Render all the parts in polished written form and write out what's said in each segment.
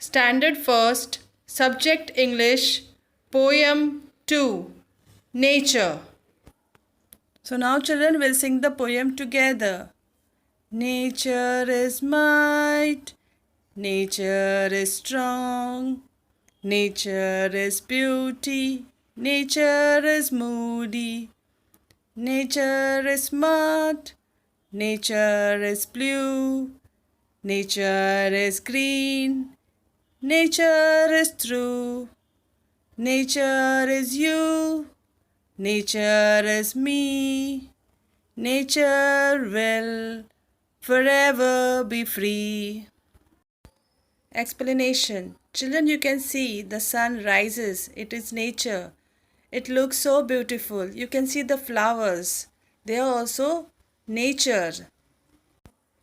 Standard First, Subject English, Poem 2, Nature. So now children will sing the poem together. Nature is might, nature is strong, nature is beauty, nature is moody, nature is smart, nature is blue, nature is green, nature is true, nature is you, nature is me, nature will forever be free. Explanation. Children, you can see the sun rises. It is nature. It looks so beautiful. You can see the flowers. They are also nature.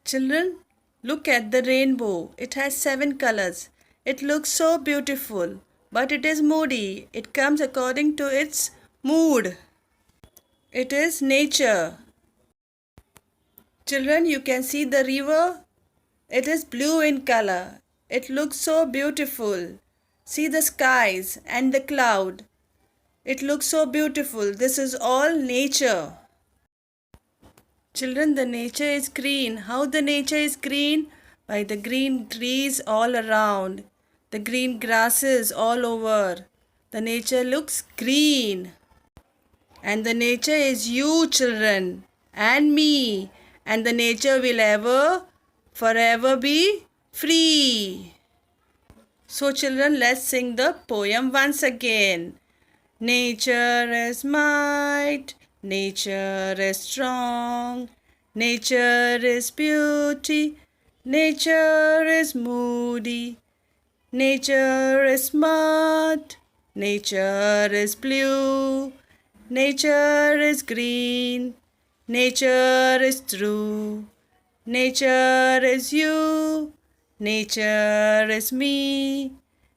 Children, look at the rainbow. It has 7 colors. It looks so beautiful, but it is moody. It comes according to its mood. It is nature. Children, you can see the river. It is blue in color. It looks so beautiful. See the skies and the cloud. It looks so beautiful. This is all nature. Children, the nature is green. How the nature is green? By the green trees all around. The green grasses all over. The nature looks green. And the nature is you, children, and me. And the nature will forever be free. So children, let's sing the poem once again. Nature is might, nature is strong, nature is beauty, nature is moody, nature is smart, nature is blue, nature is green, nature is true, nature is you, nature is me,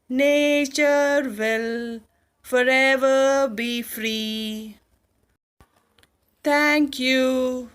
nature will forever be free. Thank you.